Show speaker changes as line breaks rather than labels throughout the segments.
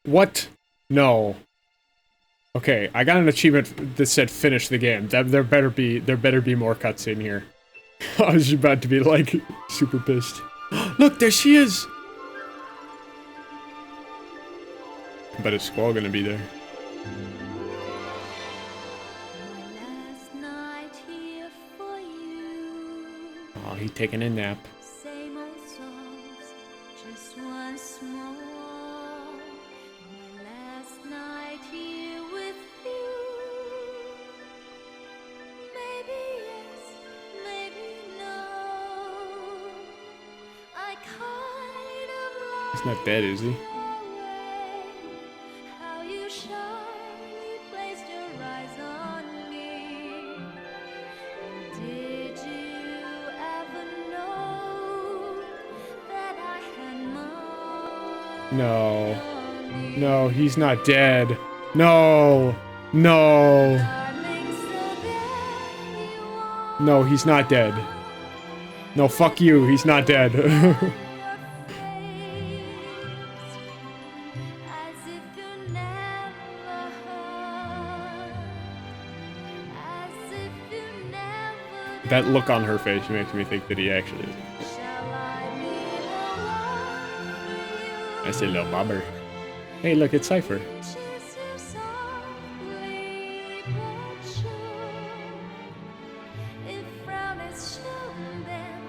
What? No. Okay, I got an achievement that said finish the game. There better be more cutscene here. I was about to be like super pissed. Look, there she is. But is Squall gonna be there? Oh, he taking a nap.
Same old songs, just once more. My last night here with you. Maybe yes, maybe no. I kind of
He's not dead, is he?
how you shyly placed your eyes on me. Did you ever know that I had more?
No. No, he's not dead. No. No.
Darling, so there you are.
No, he's not dead. No, fuck you. He's not dead.
Your face, as if you never heard, as if you never
That look on her face makes me think that he actually is.
shall I be the one for you?
I say little bobber. Hey, look, it's Cypher.
Kiss you softly but sure. If frown is shown them,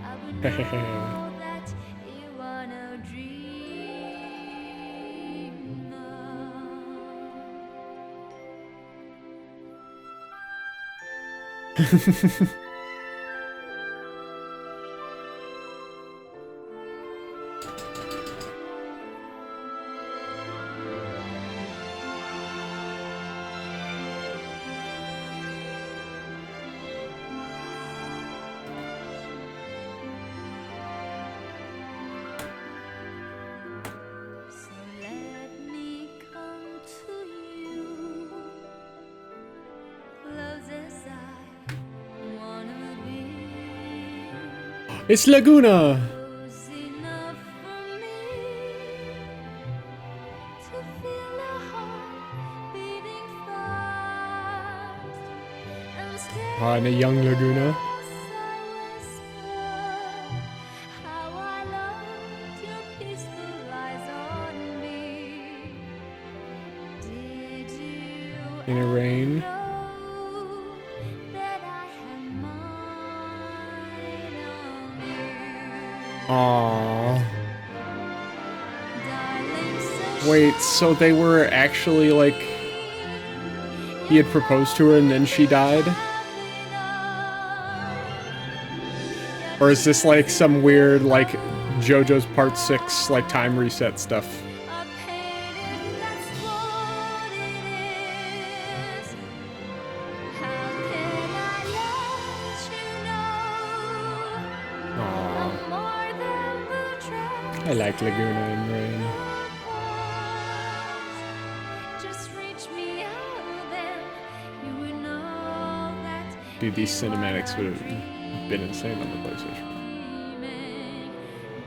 I would know that you are no dreamer. So let me come to you, close as I wanna be,
It's Laguna!
close enough for me to feel a heart beating fast and stay.
Ah, and a young Laguna.
How I loved your peaceful eyes on me. Did you
In a rain.
know that I had mine on you?
Aww.
Darling, so
Wait, so they were actually like... He had proposed to her and then she died? Or is this like some weird, like, JoJo's Part 6, like, time reset stuff?
a pain if that's what it is. How can I let you know
Aww.
I'm more than the dress
I like Laguna and Rain.
just reach me out then you would know that
Dude, these cinematics would have been insane on the PlayStation.
dreaming.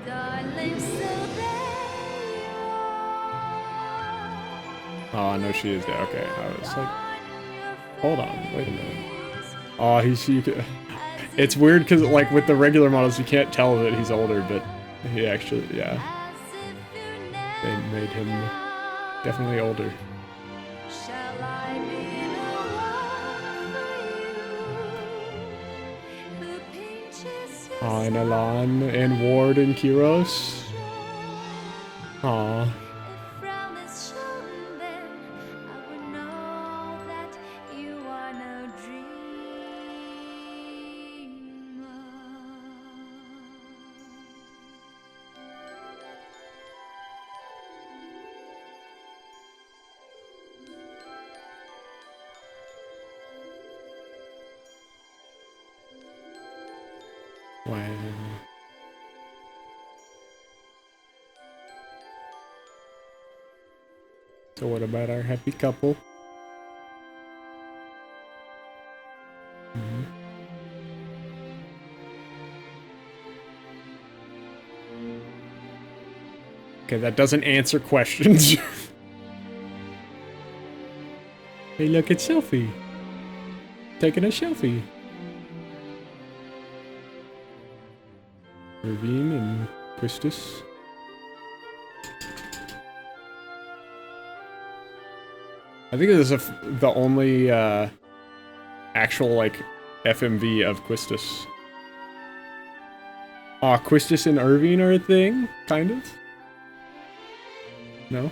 Darling, so there you are.
Oh, I know she is there. Okay, I was like,
On your
hold on, wait a minute.
face,
Oh, it's weird because, like, with the regular models, you can't tell that he's older, but he actually, yeah,
as if you
they
never
made him
know.
definitely older.
Shall I be the one for you? Who pinches
Oh, and
your
Elan and Ward and Kiros.
soft
Aw.
If frown is shown, then I would know that you are no dreamer.
Wow. So what about our happy couple? Mhm. Okay, that doesn't answer questions. Hey, look, it's selfie. Taking a selfie. Ravine and Quistis. I think this is the only actual like FMV of Quistis. Aw, Quistis and Irvine are a thing, kind of. No.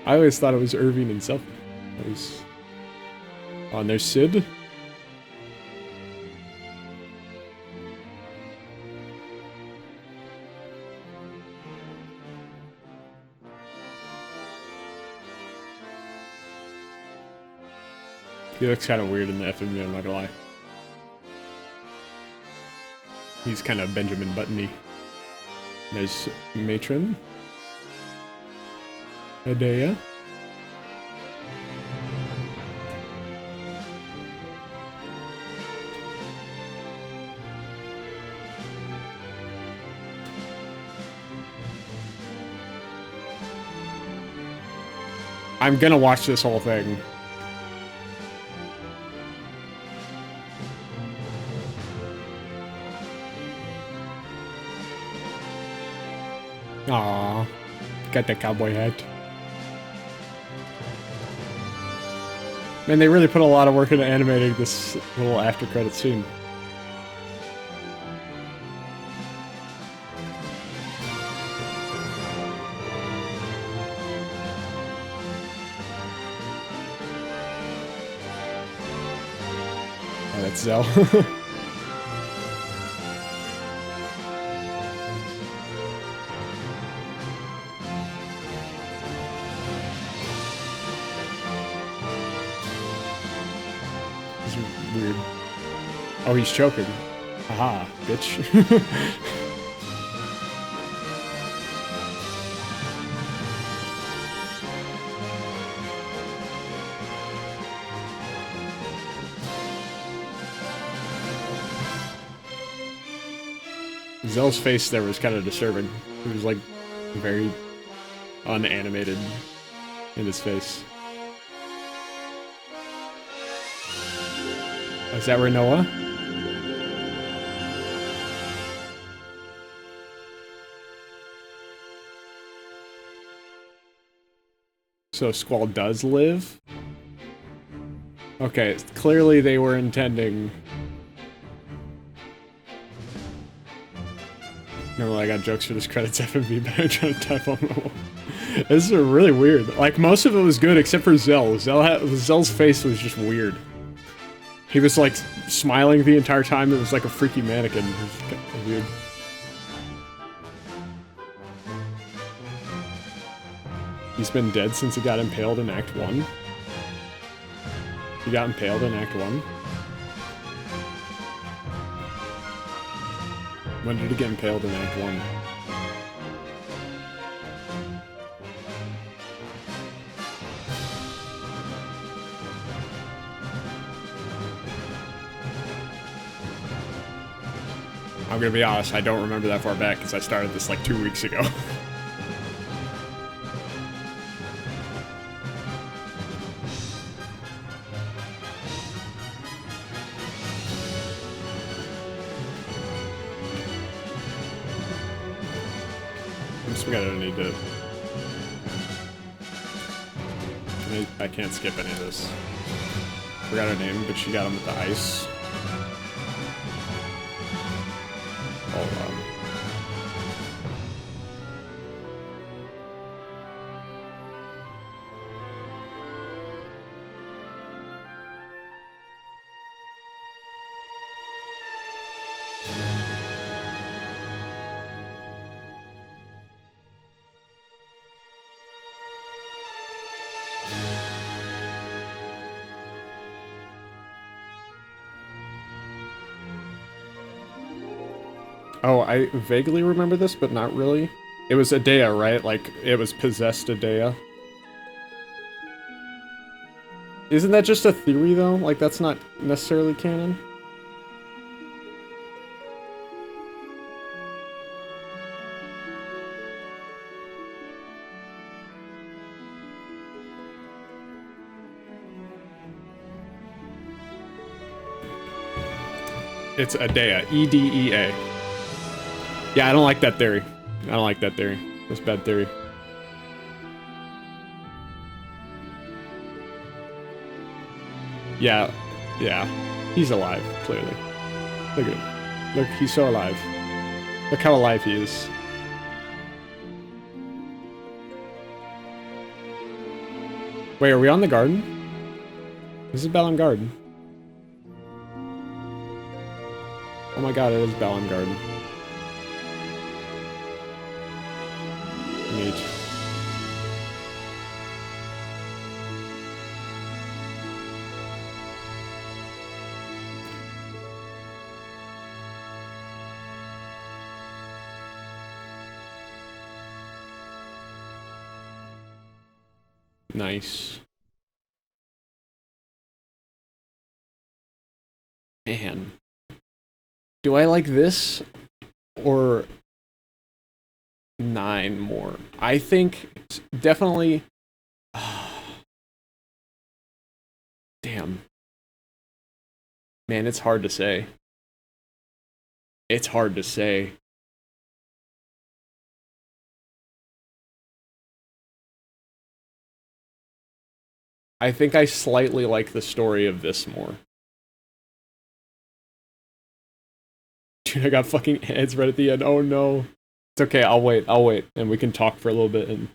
I always thought it was Irvine and Selfie. That was. Oh, and there's Sid. He looks kind of weird in the FMV, I'm not gonna lie. He's kind of Benjamin Button-y. There's Matron. Adea. I'm gonna watch this whole thing. Aww. Got that cowboy hat. Man, they really put a lot of work into animating this little after credit scene. Oh, that's Zell. Weird. Oh, he's choking. Haha, bitch. Zell's face there was kind of disturbing. It was like very unanimated in his face. Is that Renoa? So Squall does live? Okay, clearly they were intending... Normally I got jokes for this credits FMV, but I'm trying to type on the wall. This is really weird. Like, most of it was good except for Zell. Zell's face was just weird. He was like smiling the entire time. It was like a freaky mannequin. It was kind of weird. He's been dead since he got impaled in Act 1. He got impaled in Act 1. When did he get impaled in Act 1? I'm gonna be honest, I don't remember that far back because I started this like 2 weeks ago. I'm just gonna need to... I can't skip any of this. Forgot her name, but she got him with the ice. I'll Oh, I vaguely remember this, but not really. It was Adea, right? Like, it was possessed Adea. Isn't that just a theory, though? Like, that's not necessarily canon? It's Adea. E-D-E-A. Yeah, I don't like that theory. I don't like that theory. That's bad theory. Yeah. Yeah. He's alive, clearly. Look at him. Look, he's so alive. Look how alive he is. Wait, are we on the garden? This is Balam Garden. Oh my god, it is Balam Garden. Neat. Nice. Man. Do I like this or 9 more? I think definitely. Damn. Man, it's hard to say. It's hard to say. I think I slightly like the story of this more. Dude, I got fucking heads right at the end. Oh no. It's okay, I'll wait, and we can talk for a little bit and...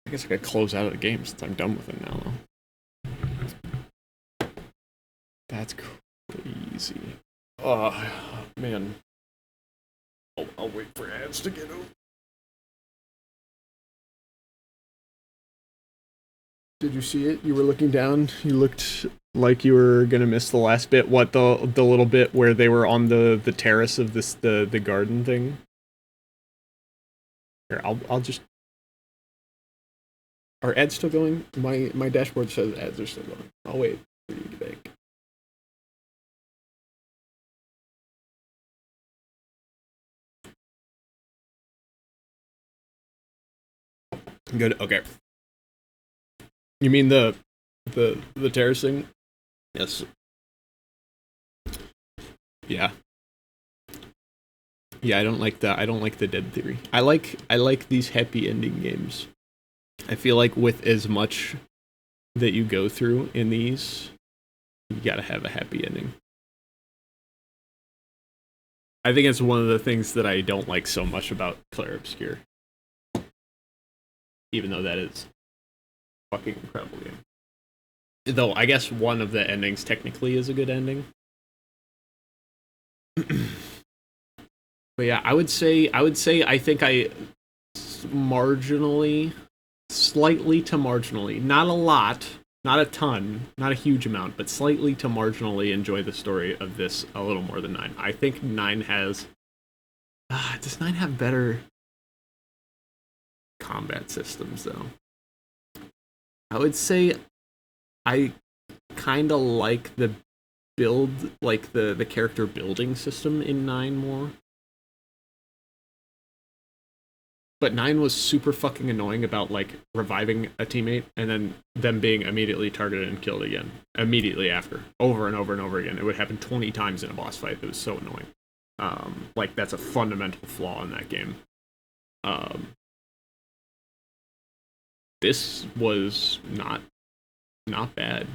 I guess I could close out of the game since I'm done with it now, though. That's crazy. Oh, man. I'll wait for ads to get over. Did you see it? You were looking down. You looked like you were gonna miss the last bit. What, the little bit where they were on the terrace of this the garden thing? Here, I'll just... Are ads still going? My dashboard says ads are still going. I'll wait for you to get back. Good. Okay. You mean the terracing? Yes. Yeah. Yeah, I don't like that. I don't like the dead theory. I like these happy ending games. I feel like with as much that you go through in these, you gotta have a happy ending. I think it's one of the things that I don't like so much about Clair Obscur. Even though that is a fucking incredible game. Though I guess one of the endings technically is a good ending. But yeah, I would say I think I marginally, slightly to marginally, not a lot, not a ton, not a huge amount, but slightly to marginally enjoy the story of this a little more than 9. I think 9 has... does 9 have better combat systems, though? I would say I kind of like the build, like the character building system in 9 more. But 9 was super fucking annoying about, like, reviving a teammate and then them being immediately targeted and killed again. Immediately after. Over and over and over again. It would happen 20 times in a boss fight. It was so annoying. Like, that's a fundamental flaw in that game. This was not bad.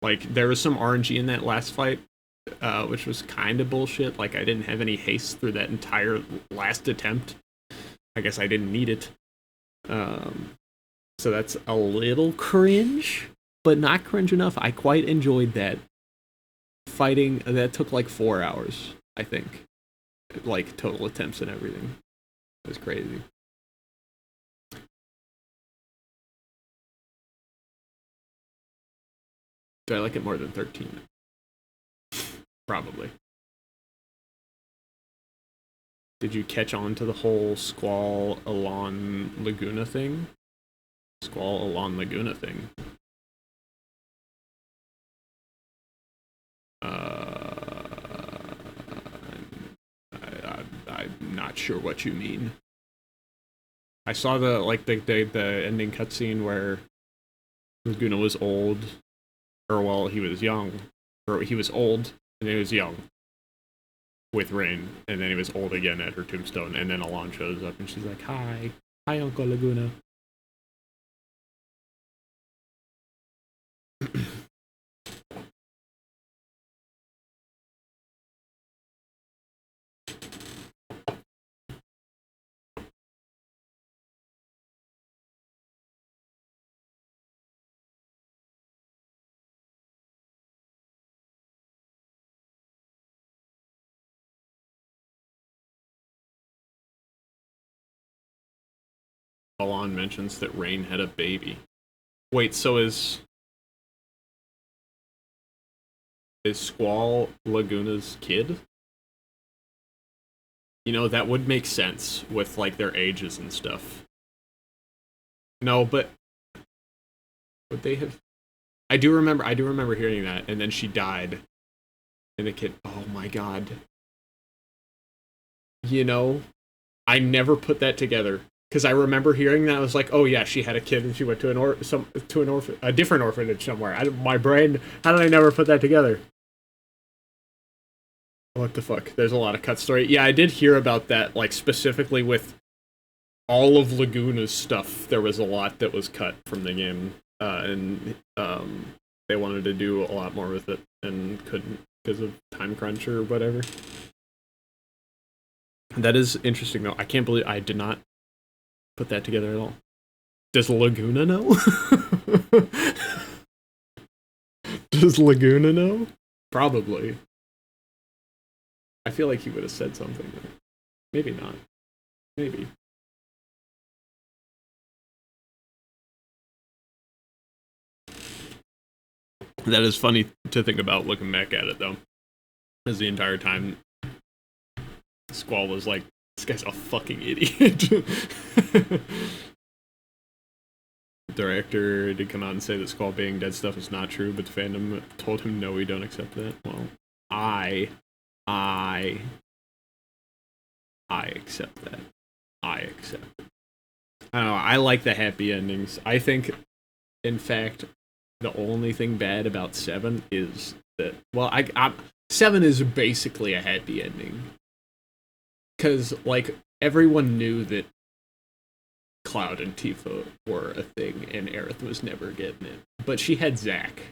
Like, there was some RNG in that last fight, which was kind of bullshit. Like, I didn't have any haste through that entire last attempt. I guess I didn't need it. So that's a little cringe, but not cringe enough. I quite enjoyed that. Fighting, that took like 4 hours, I think. Like, total attempts and everything. It was crazy. Do I like it more than 13? Probably. Did you catch on to the whole Squall Alon Laguna thing? Squall Alon Laguna thing. I'm not sure what you mean. I saw the ending cutscene where Laguna was old, or well, he was young, or he was old and he was young with Rain, and then he was old again at her tombstone, and then Alon shows up and she's like, "Hi, Uncle Laguna." Alon mentions that Rain had a baby. Wait, so is Squall Laguna's kid? You know, that would make sense with, like, their ages and stuff. No, but would they have? I do remember hearing that, and then she died. And the kid, oh my god. You know, I never put that together. Because I remember hearing that, I was like, oh yeah, she had a kid and she went to a different orphanage somewhere. My brain, how did I never put that together? What the fuck? There's a lot of cut story. Yeah, I did hear about that, like, specifically with all of Laguna's stuff. There was a lot that was cut from the game, and they wanted to do a lot more with it and couldn't because of time crunch or whatever. That is interesting, though. I can't believe I did not put that together at all. Does Laguna know? Does Laguna know? Probably. I feel like he would have said something. Maybe not. Maybe. That is funny to think about looking back at it, though. As the entire time, Squall was like, this guy's a fucking idiot. Director did come out and say that Squall being dead stuff is not true, but the fandom told him no, we don't accept that. Well, I accept that. I accept it. I don't know, I like the happy endings. I think, in fact, the only thing bad about 7 is that, well, 7 is basically a happy ending. Because, like, everyone knew that Cloud and Tifa were a thing, and Aerith was never getting it. But she had Zack.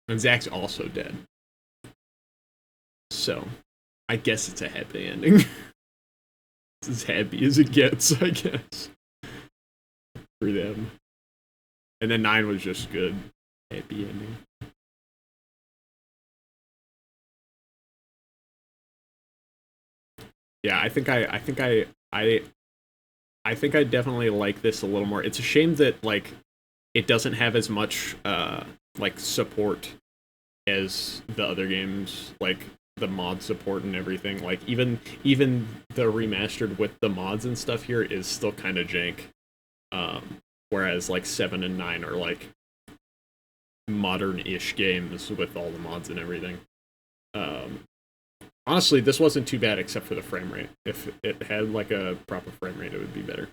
And Zack's also dead. So, I guess it's a happy ending. It's as happy as it gets, I guess. For them. And then 9 was just good. Happy ending. Yeah, I think I definitely like this a little more. It's a shame that, like, it doesn't have as much like support as the other games, like the mod support and everything. Like even the remastered with the mods and stuff here is still kind of jank. Whereas like 7 and 9 are like modern-ish games with all the mods and everything. Honestly, this wasn't too bad except for the frame rate. If it had like a proper frame rate, it would be better.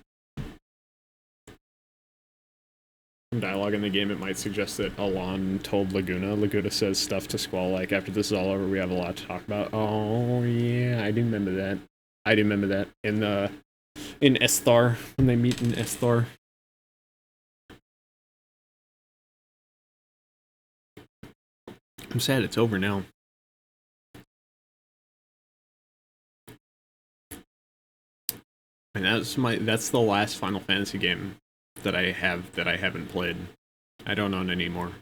Dialogue in the game, it might suggest that Alon told Laguna. Laguna says stuff to Squall like, after this is all over, we have a lot to talk about. Oh, yeah, I do remember that. I do remember that. In Esthar, when they meet in Esthar. I'm sad it's over now. And that's the last Final Fantasy game that I haven't played. I don't own any more.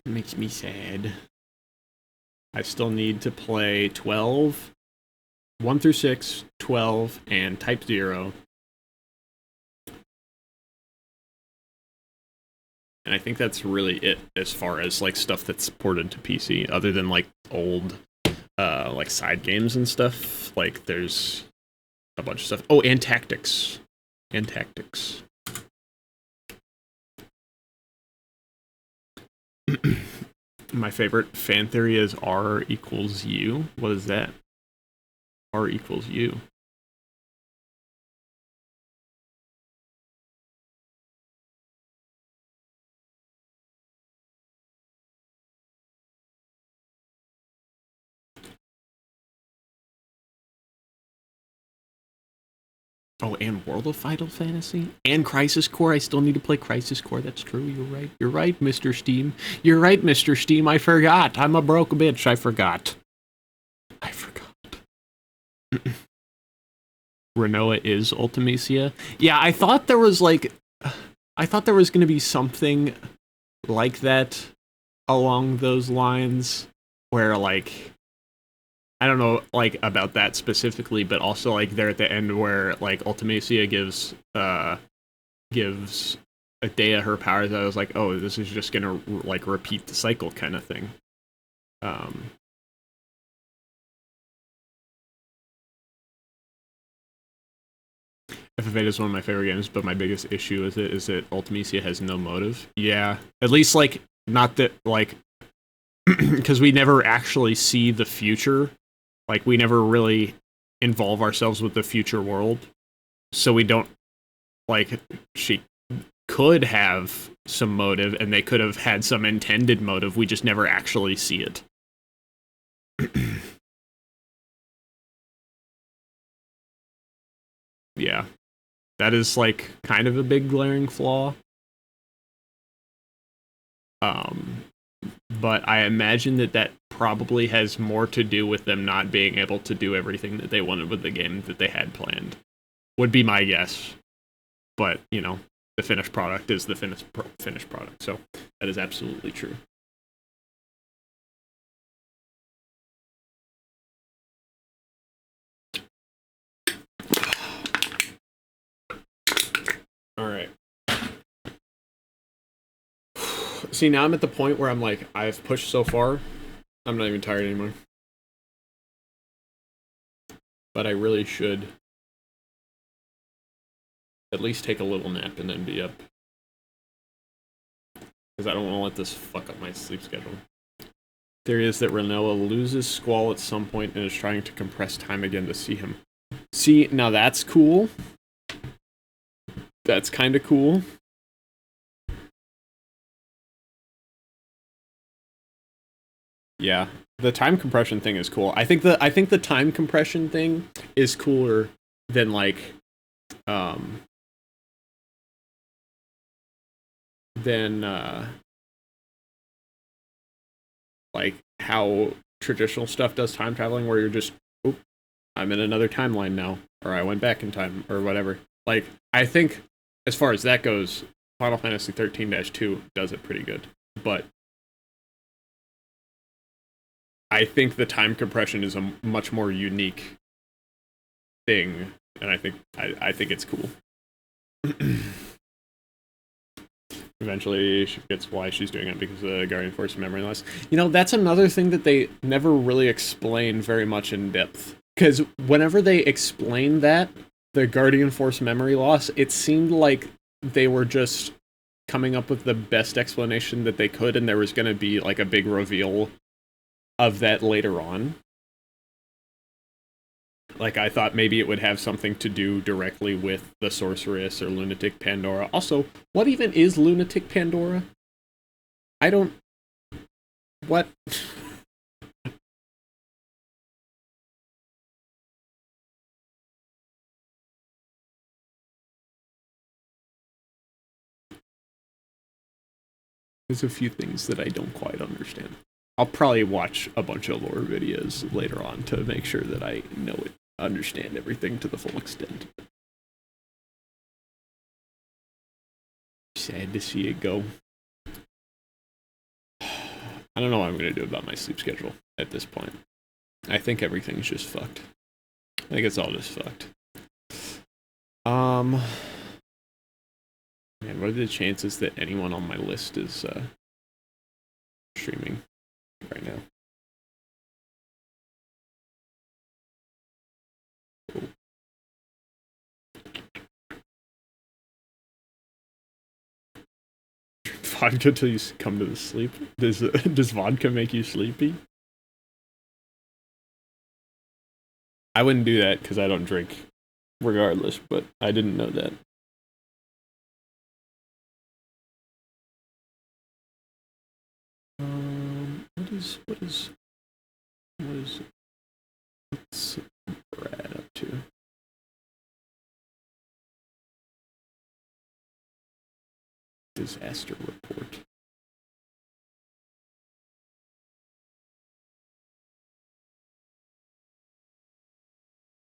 Makes me sad. I still need to play 12, 1 through 6, 12, and Type 0. And I think that's really it as far as like stuff that's ported to PC, other than like old like side games and stuff. Like there's a bunch of stuff. Oh, and Tactics. And Tactics. My favorite fan theory is R equals U. What is that? R equals U. Oh, and World of Final Fantasy? And Crisis Core. I still need to play Crisis Core. That's true. You're right. You're right, Mr. Steam. You're right, Mr. Steam. I forgot. I'm a broke bitch. I forgot. I forgot. Renoa is Ultimecia. Yeah, I thought there was like... I thought there was going to be something like that along those lines. Where, like... I don't know, like, about that specifically, but also, like, there at the end where, like, Ultimecia gives Adea her powers. I was like, oh, this is just gonna, like, repeat the cycle kind of thing. FF8 is one of my favorite games, but my biggest issue with it is that Ultimecia has no motive. Yeah, at least, like, not that, like, because we never actually see the future. Like, we never really involve ourselves with the future world. So we don't, like, she could have some motive, and they could have had some intended motive. We just never actually see it. Yeah. That is, like, kind of a big glaring flaw. But I imagine that probably has more to do with them not being able to do everything that they wanted with the game that they had planned. Would be my guess. But, you know, the finished product is the finished product. So that is absolutely true. All right. See, now I'm at the point where I'm like, I've pushed so far, I'm not even tired anymore. But I really should at least take a little nap and then be up. Because I don't want to let this fuck up my sleep schedule. Theory is that Renoa loses Squall at some point and is trying to compress time again to see him. See, now that's cool. That's kind of cool. Yeah, the time compression thing is cool. I think the time compression thing is cooler than like like how traditional stuff does time traveling, where you're just, oop, I'm in another timeline now, or I went back in time, or whatever. Like, I think as far as that goes, Final Fantasy 13-2 does it pretty good, but I think the time compression is a much more unique thing, and I think it's cool. Eventually, she forgets why she's doing it because of the Guardian Force memory loss. You know, that's another thing that they never really explain very much in depth. Because whenever they explained that, the Guardian Force memory loss, it seemed like they were just coming up with the best explanation that they could, and there was going to be like a big reveal of that later on. Like, I thought maybe it would have something to do directly with the Sorceress or Lunatic Pandora. Also, what even is Lunatic Pandora? I don't... What? There's a few things that I don't quite understand. I'll probably watch a bunch of lore videos later on to make sure that I know it, understand everything to the full extent. Sad to see it go. I don't know what I'm going to do about my sleep schedule at this point. I think everything's just fucked. I think it's all just fucked. Man, what are the chances that anyone on my list is streaming right now? Oh. Vodka till you come to the sleep? Does vodka make you sleepy? I wouldn't do that because I don't drink regardless, but I didn't know that. What's Brad up to? Disaster report.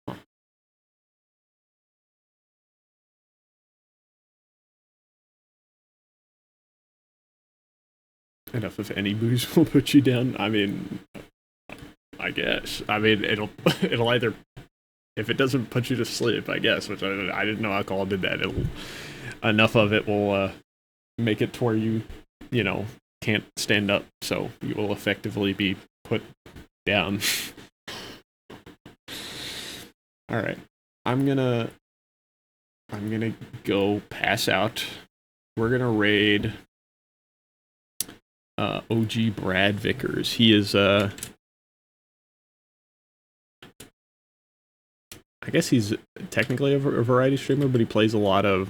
Huh. Enough of any booze will put you down. I mean, I guess. I mean, it'll either, if it doesn't put you to sleep, I guess, which I didn't know alcohol did that. Enough of it will make it to where you know, can't stand up, so you will effectively be put down. All right, I'm gonna go pass out. We're gonna raid OG Brad Vickers. He is I guess he's technically a variety streamer, but he plays a lot of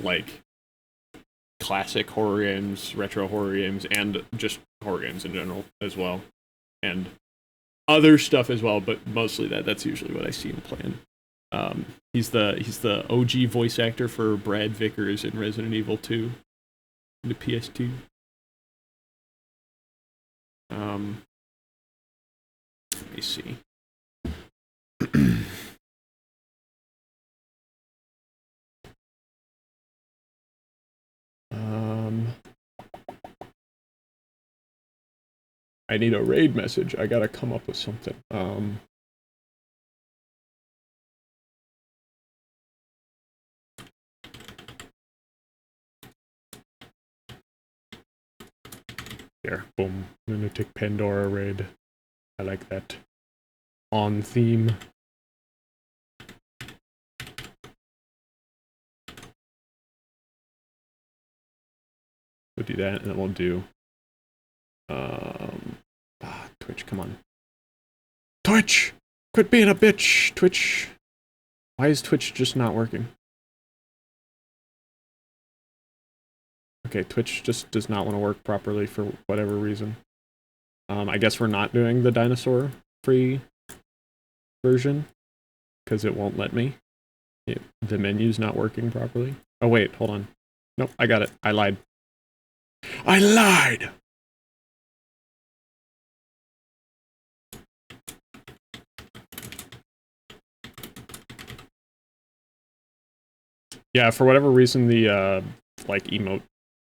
like classic horror games, retro horror games, and just horror games in general as well, and other stuff as well. But mostly that's usually what I see him playing. He's the OG voice actor for Brad Vickers in Resident Evil 2, the PS2. Let me see. I need a raid message. I gotta come up with something. Here, boom. Lunatic Pandora raid. I like that. On theme. We'll do that, and then we'll do Twitch, come on. Twitch! Quit being a bitch, Twitch. Why is Twitch just not working? Okay, Twitch just does not want to work properly for whatever reason. I guess we're not doing the dinosaur free version because it won't let me. The menu's not working properly. Oh wait, hold on. Nope, I got it. I lied. I lied! Yeah, for whatever reason, the like emote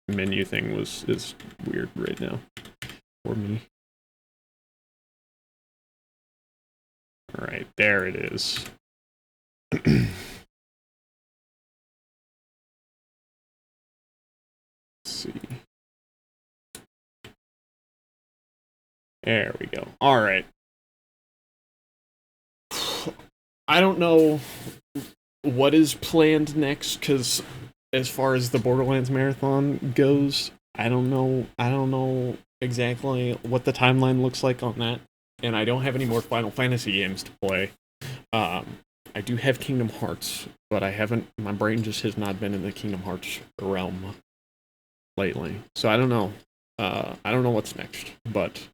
menu thing is weird right now for me. All right, there it is. Let's see. There we go. All right. I don't know what is planned next, because as far as the Borderlands marathon goes, I don't know exactly what the timeline looks like on that, and I don't have any more Final Fantasy games to play. I do have Kingdom Hearts, but I haven't. My brain just has not been in the Kingdom Hearts realm lately, so I don't know. I don't know what's next, but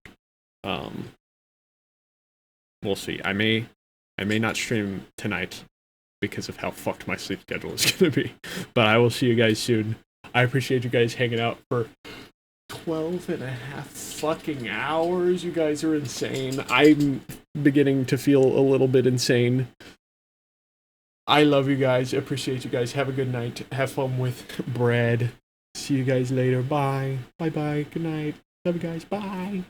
we'll see. I may not stream tonight because of how fucked my sleep schedule is gonna be. But I will see you guys soon. I appreciate you guys hanging out for 12 and a half fucking hours. You guys are insane. I'm beginning to feel a little bit insane. I love you guys. Appreciate you guys. Have a good night. Have fun with bread. See you guys later. Bye. Bye bye. Good night. Love you guys. Bye.